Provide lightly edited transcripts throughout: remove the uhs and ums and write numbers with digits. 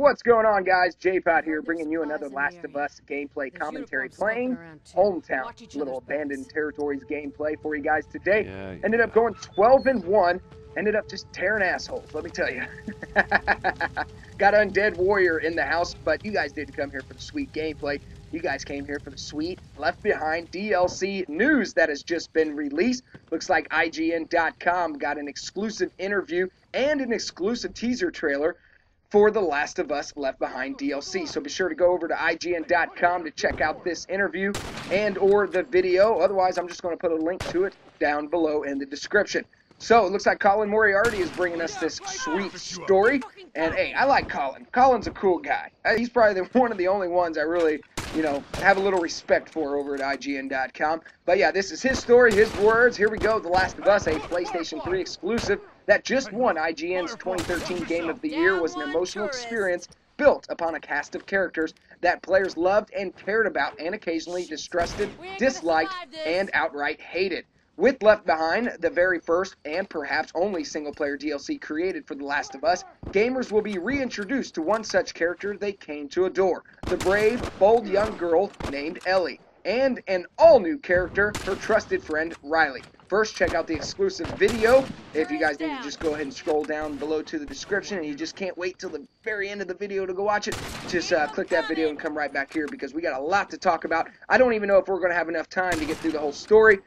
What's going on, guys? J-Pot here, bringing you another Last of Us gameplay commentary, playing Hometown, little abandoned territories gameplay for you guys today. Ended up going 12-1, ended up just tearing assholes, let me tell you. Got Undead Warrior in the house, but you guys didn't come here for the sweet gameplay. You guys came here for the sweet Left Behind DLC news that has just been released. Looks like IGN.com got an exclusive interview and an exclusive teaser trailer for The Last of Us Left Behind DLC. So be sure to go over to IGN.com to check out this interview and or the video. Otherwise, I'm just going to put a link to it down below in the description. So it looks like Colin Moriarty is bringing us this sweet story. And hey, I like Colin. Colin's a cool guy. He's probably one of the only ones I really, have a little respect for over at IGN.com. But yeah, this is his story, his words. Here we go. The Last of Us, a PlayStation 3 exclusive that just won IGN's 2013 Game of the Year, was an emotional experience built upon a cast of characters that players loved and cared about, and occasionally distrusted, disliked, and outright hated. With Left Behind, the very first and perhaps only single-player DLC created for The Last of Us, gamers will be reintroduced to one such character they came to adore, the brave, bold young girl named Ellie, and an all-new character, her trusted friend Riley. First, check out the exclusive video. If you guys need to just go ahead and scroll down below to the description and you just can't wait till the very end of the video to go watch it, just click that video and come right back here because we got a lot to talk about. I don't even know if we're going to have enough time to get through the whole story.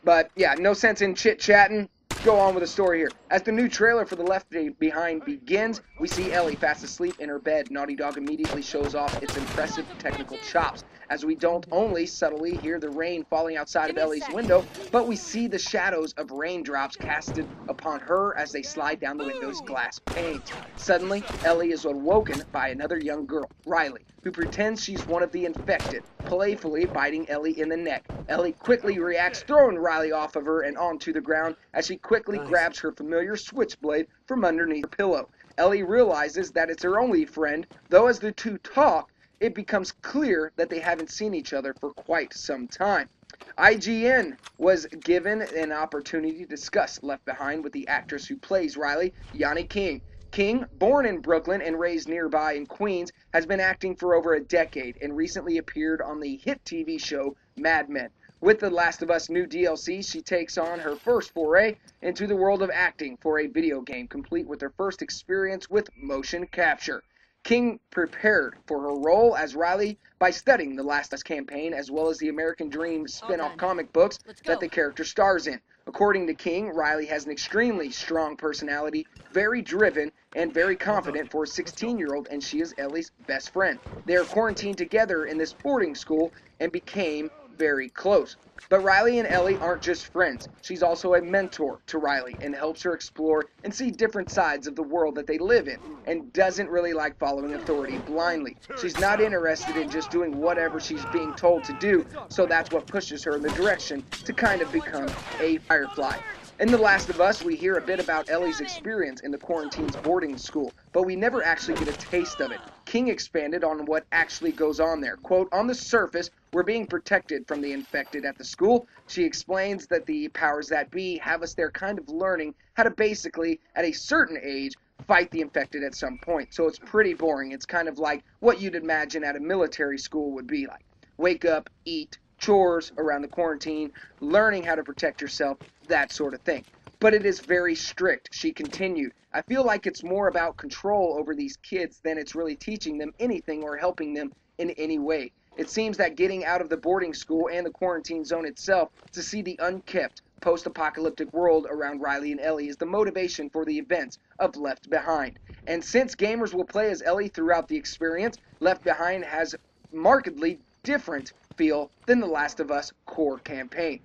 But yeah, no sense in chit-chatting. Go on with the story here. As the new trailer for The Left Behind begins, we see Ellie fast asleep in her bed. Naughty Dog immediately shows off its impressive technical chops, as we don't only subtly hear the rain falling outside of Ellie's window, but we see the shadows of raindrops casted upon her as they slide down the window's glass panes. Suddenly, Ellie is awoken by another young girl, Riley, who pretends she's one of the infected, playfully biting Ellie in the neck. Ellie quickly reacts, throwing Riley off of her and onto the ground as she quickly grabs her familiar switchblade from underneath her pillow. Ellie realizes that it's her only friend, though as the two talk, it becomes clear that they haven't seen each other for quite some time. IGN was given an opportunity to discuss Left Behind with the actress who plays Riley, Yanni King. King, born in Brooklyn and raised nearby in Queens, has been acting for over a decade and recently appeared on the hit TV show Mad Men. With The Last of Us new DLC, she takes on her first foray into the world of acting for a video game, complete with her first experience with motion capture. King prepared for her role as Riley by studying the Last of Us campaign as well as the American Dream spin-off comic books that the character stars in. According to King, Riley has an extremely strong personality, very driven, and very confident for a 16-year-old, and she is Ellie's best friend. They are quarantined together in this boarding school and became very close. But Riley and Ellie aren't just friends. She's also a mentor to Riley and helps her explore and see different sides of the world that they live in, and doesn't really like following authority blindly. She's not interested in just doing whatever she's being told to do, so that's what pushes her in the direction to kind of become a Firefly. In The Last of Us, we hear a bit about Ellie's experience in the quarantine's boarding school, but we never actually get a taste of it. King expanded on what actually goes on there. Quote, "On the surface, we're being protected from the infected at the school." She explains that the powers that be have us there kind of learning how to basically, at a certain age, fight the infected at some point. So it's pretty boring. It's kind of like what you'd imagine at a military school would be like. Wake up, eat, chores around the quarantine, learning how to protect yourself, that sort of thing. But it is very strict, she continued. I feel like it's more about control over these kids than it's really teaching them anything or helping them in any way. It seems that getting out of the boarding school and the quarantine zone itself to see the unkept, post-apocalyptic world around Riley and Ellie is the motivation for the events of Left Behind. And since gamers will play as Ellie throughout the experience, Left Behind has markedly different feel than The Last of Us core campaign.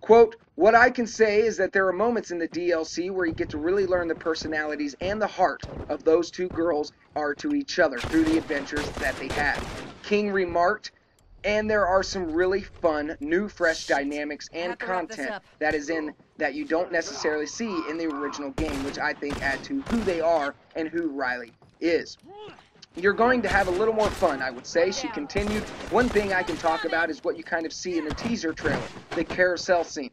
Quote, "What I can say is that there are moments in the DLC where you get to really learn the personalities and the heart of those two girls are to each other through the adventures that they had," King remarked, and there are some really fun, new, fresh dynamics and content that you don't necessarily see in the original game, which I think add to who they are and who Riley is. You're going to have a little more fun, I would say, she continued. One thing I can talk about is what you kind of see in the teaser trailer, the carousel scene.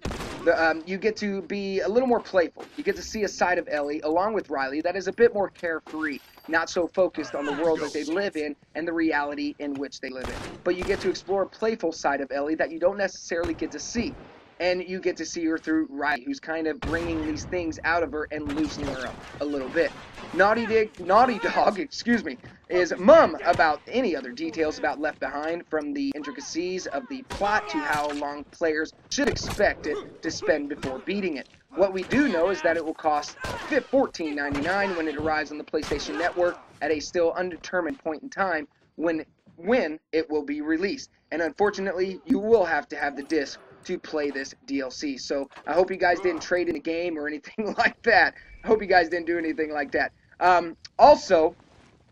You get to be a little more playful. You get to see a side of Ellie, along with Riley, that is a bit more carefree. not so focused on the world that they live in and the reality in which they live in. But you get to explore a playful side of Ellie that you don't necessarily get to see. And you get to see her through Riley, who's kind of bringing these things out of her and loosening her up a little bit. Naughty Dog, is mum about any other details about Left Behind, from the intricacies of the plot to how long players should expect it to spend before beating it. What we do know is that it will cost $14.99 when it arrives on the PlayStation Network at a still undetermined point in time when it will be released. And unfortunately, you will have to have the disc to play this DLC. So I hope you guys didn't trade in the game or anything like that. I hope you guys didn't do anything like that. Also,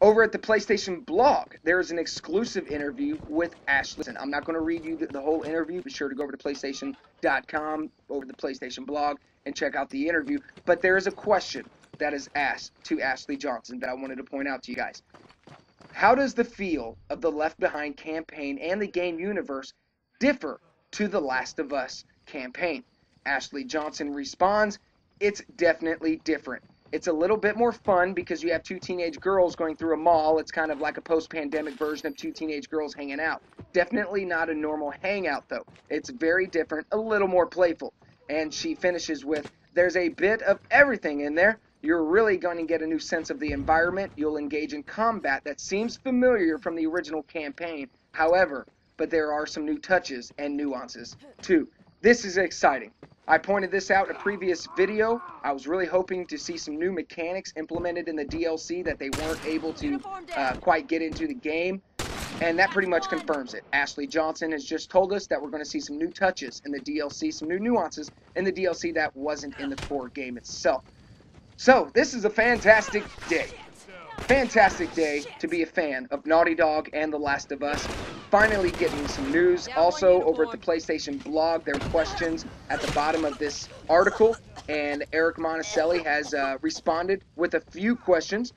over at the PlayStation blog, there's an exclusive interview with Ashley. I'm not going to read you the whole interview. Be sure to go over to PlayStation.com, over the PlayStation blog, and check out the interview. But there is a question that is asked to Ashley Johnson that I wanted to point out to you guys. How does the feel of the Left Behind campaign and the game universe differ to the Last of Us campaign? Ashley Johnson responds, it's definitely different. It's a little bit more fun because you have two teenage girls going through a mall. It's kind of like a post-pandemic version of two teenage girls hanging out. Definitely not a normal hangout, though. It's very different, a little more playful. And she finishes with, there's a bit of everything in there. You're really going to get a new sense of the environment. You'll engage in combat that seems familiar from the original campaign. However, but there are some new touches and nuances, too. This is exciting. I pointed this out in a previous video. I was really hoping to see some new mechanics implemented in the DLC that they weren't able to quite get into the game, and that pretty much confirms it. Ashley Johnson has just told us that we're going to see some new touches in the DLC, some new nuances in the DLC that wasn't in the core game itself. So, this is a fantastic day. Fantastic day to be a fan of Naughty Dog and The Last of Us. Finally getting some news. Also, over at the PlayStation blog, there are questions at the bottom of this article, and Eric Monticelli has responded with a few questions.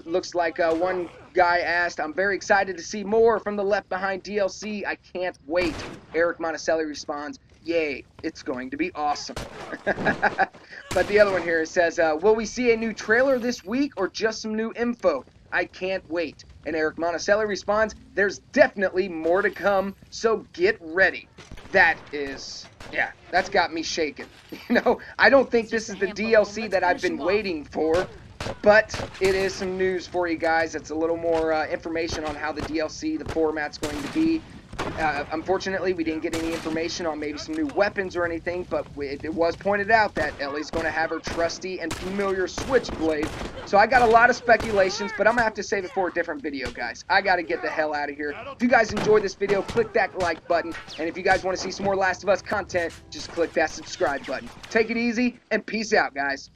Looks like one guy asked, I'm very excited to see more from the Left Behind DLC. I can't wait. Eric Monticelli responds, yay, it's going to be awesome. But the other one here says, will we see a new trailer this week or just some new info? I can't wait. And Eric Monticelli responds, there's definitely more to come, so get ready. That is, yeah, that's got me shaking. You know, I don't think this is the DLC that I've been waiting for, but it is some news for you guys. It's a little more information on how the DLC, the format's going to be. Unfortunately, we didn't get any information on maybe some new weapons or anything, but it was pointed out that Ellie's going to have her trusty and familiar switchblade. So I got a lot of speculations, but I'm going to have to save it for a different video, guys. I got to get the hell out of here. If you guys enjoyed this video, click that like button. And if you guys want to see some more Last of Us content, just click that subscribe button. Take it easy, and peace out, guys.